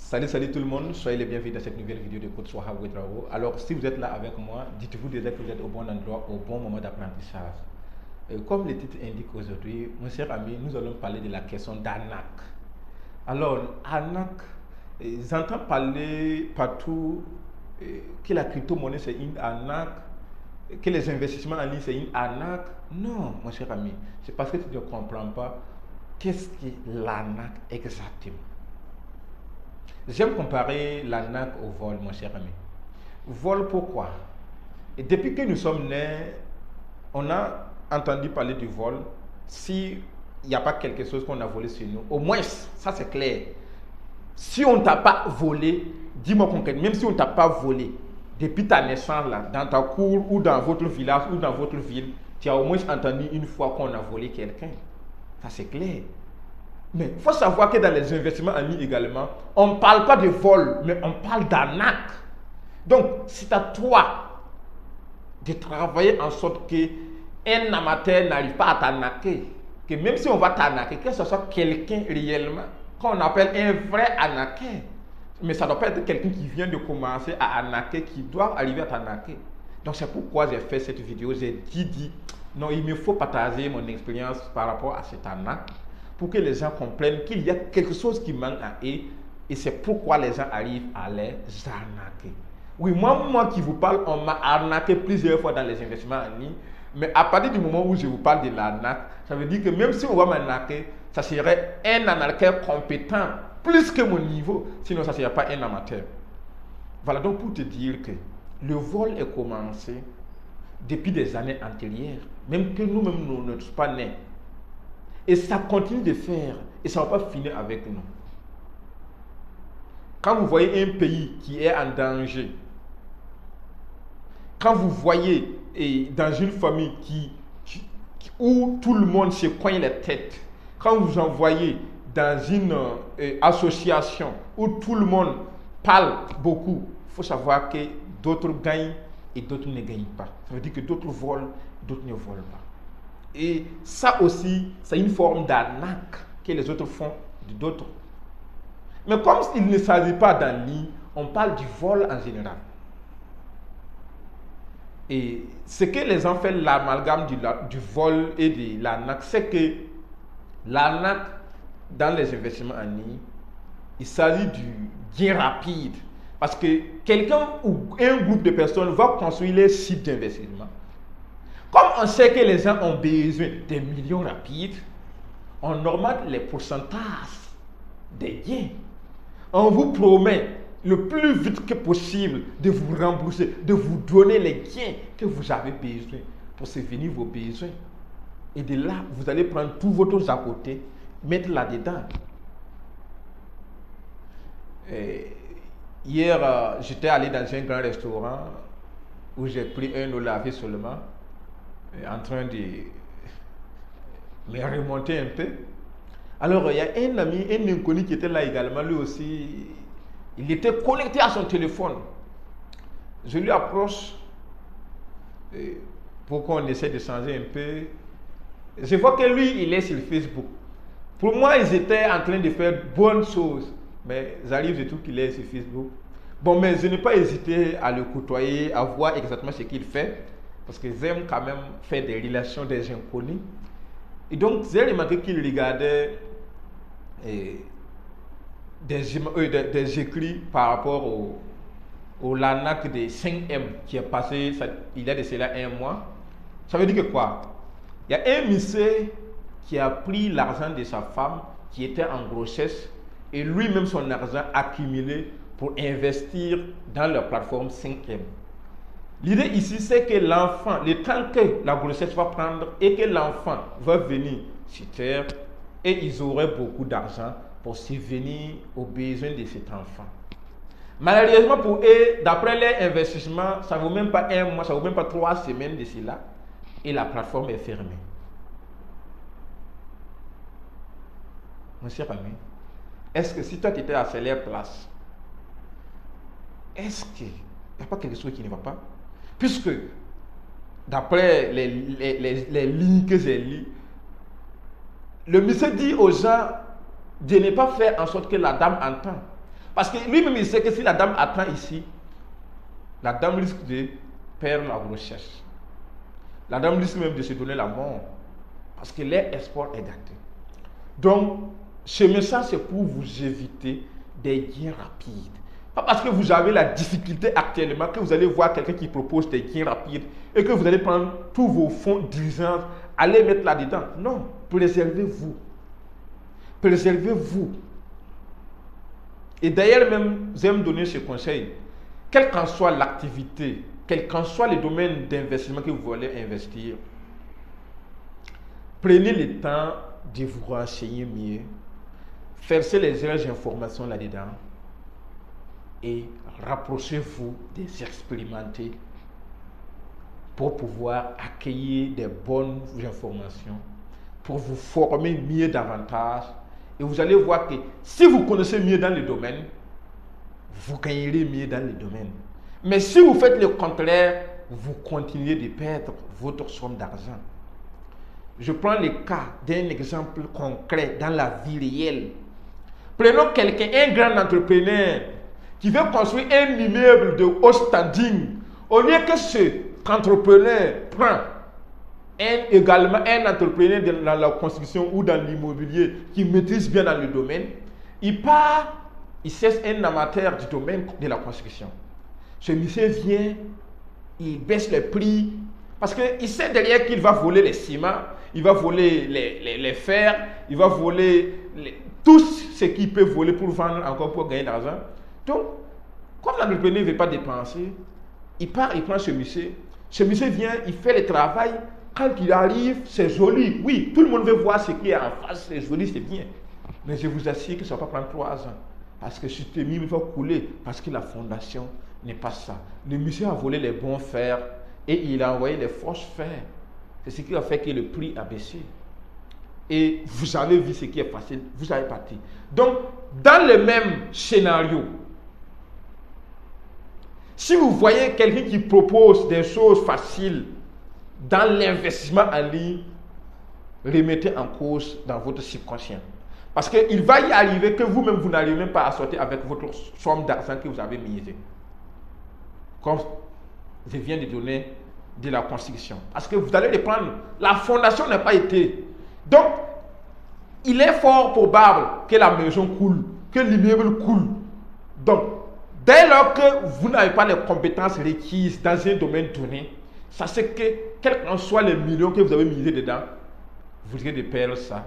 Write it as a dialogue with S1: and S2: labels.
S1: Salut tout le monde, soyez les bienvenus dans cette nouvelle vidéo de Coach Wahab Ouedraogo. Alors si vous êtes là avec moi, dites-vous déjà que vous êtes au bon endroit, au bon moment d'apprentissage. Comme le titre indique aujourd'hui, mon cher ami, nous allons parler de la question d'arnaque. Alors, arnaque, j'entends parler partout que la crypto-monnaie c'est une arnaque, que les investissements en ligne c'est une arnaque. Non, mon cher ami, c'est parce que tu ne comprends pas qu'est-ce que l'arnaque exactement. J'aime comparer l'arnaque au vol, mon cher ami. Vol, pourquoi? Et depuis que nous sommes nés, on a entendu parler du vol. S'il n'y a pas quelque chose qu'on a volé sur nous, au moins, ça c'est clair. Si on ne t'a pas volé, dis-moi concrètement, même si on ne t'a pas volé, depuis ta naissance, là, dans ta cour ou dans votre village ou dans votre ville, tu as au moins entendu une fois qu'on a volé quelqu'un. Ça c'est clair. Mais il faut savoir que dans les investissements en ligne également, on ne parle pas de vol, mais on parle d'arnaque. Donc, c'est à toi de travailler en sorte qu'un amateur n'arrive pas à t'arnaquer. Que même si on va t'arnaquer, que ce soit quelqu'un réellement, qu'on appelle un vrai arnaqueur. Mais ça ne doit pas être quelqu'un qui vient de commencer à arnaquer, qui doit arriver à t'arnaquer. Donc, c'est pourquoi j'ai fait cette vidéo. J'ai dit, non, il me faut partager mon expérience par rapport à cette arnaque, pour que les gens comprennent qu'il y a quelque chose qui manque à eux et c'est pourquoi les gens arrivent à les arnaquer. Oui, moi qui vous parle, on m'a arnaqué plusieurs fois dans les investissements en ligne, mais à partir du moment où je vous parle de l'arnaque, ça veut dire que même si on va m'arnaquer, ça serait un arnaqueur compétent, plus que mon niveau, sinon ça ne serait pas un amateur. Voilà donc pour te dire que le vol est commencé depuis des années antérieures, même que nous-mêmes nous ne sommes pas nés. Et ça continue de faire, et ça ne va pas finir avec nous. Quand vous voyez un pays qui est en danger, quand vous voyez dans une famille où tout le monde se cogne les têtes, quand vous en voyez dans une association où tout le monde parle beaucoup, il faut savoir que d'autres gagnent et d'autres ne gagnent pas. Ça veut dire que d'autres volent, d'autres ne volent pas. Et ça aussi, c'est une forme d'arnaque que les autres font d'autres. Mais comme il ne s'agit pas d'un lit, on parle du vol en général. Et ce que les gens font l'amalgame du vol et de l'arnaque, c'est que l'arnaque dans les investissements en ligne, il s'agit du gain rapide. Parce que quelqu'un ou un groupe de personnes va construire les sites d'investissement. Comme on sait que les gens ont besoin des millions rapides, on augmente les pourcentages des gains. On vous promet le plus vite que possible de vous rembourser, de vous donner les gains que vous avez besoin pour subvenir vos besoins. Et de là, vous allez prendre tout votre à côté, mettre là-dedans. Hier, j'étais allé dans un grand restaurant où j'ai pris un eau lavée seulement, en train de me remonter un peu. Alors, il y a un ami, un inconnu qui était là également, lui aussi, il était connecté à son téléphone. Je lui approche pour qu'on essaie de changer un peu. Je vois que lui, il est sur Facebook. Pour moi, ils étaient en train de faire bonnes choses, mais j'arrive, je trouve qu'il est sur Facebook. Bon, mais je n'ai pas hésité à le côtoyer, à voir exactement ce qu'il fait, parce que j'aime quand même faire des relations des inconnus. Et donc, j'ai remarqué qu'il regardait des écrits par rapport au l'arnaque de 5M qui est passé il y a de cela un mois. Ça veut dire que quoi? Il y a un monsieur qui a pris l'argent de sa femme qui était en grossesse et lui-même son argent accumulé pour investir dans la plateforme 5M. L'idée ici, c'est que l'enfant, le temps que la grossesse va prendre et que l'enfant va venir sur terre, et ils auraient beaucoup d'argent pour subvenir aux besoins de cet enfant. Malheureusement pour eux, d'après leur investissement, ça ne vaut même pas un mois, ça ne vaut même pas 3 semaines de cela, et la plateforme est fermée. Mon cher ami, est-ce que si toi tu étais à leur place, est-ce qu'il n'y a pas quelque chose qui ne va pas? Puisque, d'après les lignes que j'ai lues, le monsieur dit aux gens de ne pas faire en sorte que la dame entende. Parce que lui-même, il sait que si la dame attend ici, la dame risque de perdre la grossesse. La dame risque même de se donner la mort. Parce que leur espoir est gâté. Donc, ce message, c'est pour vous éviter des gains rapides. Pas parce que vous avez la difficulté actuellement que vous allez voir quelqu'un qui propose des gains rapides et que vous allez prendre tous vos fonds d'urgence, aller mettre là-dedans. Non, préservez-vous. Préservez-vous. Et d'ailleurs, même, j'aime donner ce conseil. Quelle qu'en soit l'activité, quel qu'en soit le domaine d'investissement que vous voulez investir, prenez le temps de vous renseigner mieux, versez les informations là-dedans et rapprochez-vous des expérimentés pour pouvoir accueillir des bonnes informations, pour vous former mieux davantage. Et vous allez voir que si vous connaissez mieux dans le domaine, vous gagnerez mieux dans le domaine. Mais si vous faites le contraire, vous continuez de perdre votre somme d'argent. Je prends le cas d'un exemple concret dans la vie réelle. Prenons quelqu'un, un grand entrepreneur, qui veut construire un immeuble de haut standing. Au lieu que cet entrepreneur prend également un entrepreneur dans la construction ou dans l'immobilier qui maîtrise bien dans le domaine, il part, il cherche un amateur du domaine de la construction. Ce monsieur vient, il baisse le prix, parce qu'il sait derrière qu'il va voler les ciments, il va voler les fers, il va voler tout ce qu'il peut voler pour vendre encore pour gagner de l'argent. Donc, comme l'entrepreneur ne veut pas dépenser, il part, il prend ce monsieur. Ce monsieur vient, il fait le travail. Quand il arrive, c'est joli. Oui, tout le monde veut voir ce qui est en face, c'est joli, c'est bien. Mais je vous assure que ça ne va pas prendre 3 ans. Parce que ce immeuble va couler, parce que la fondation n'est pas ça. Le monsieur a volé les bons fers et il a envoyé les fausses fers. C'est ce qui a fait que le prix a baissé. Et vous avez vu ce qui est passé, vous avez parti. Donc, dans le même scénario, si vous voyez quelqu'un qui propose des choses faciles dans l'investissement en ligne, remettez en cause dans votre subconscient. Parce qu'il va y arriver que vous-même, vous n'arrivez même pas à sortir avec votre somme d'argent que vous avez misée. Comme je viens de donner de la construction. Parce que vous allez les prendre. La fondation n'a pas été. Donc, il est fort probable que la maison coule, que l'immeuble coule. Donc, dès lors que vous n'avez pas les compétences requises dans un domaine donné, sachez que, quels qu'en soient les millions que vous avez misés dedans, vous risquez de perdre ça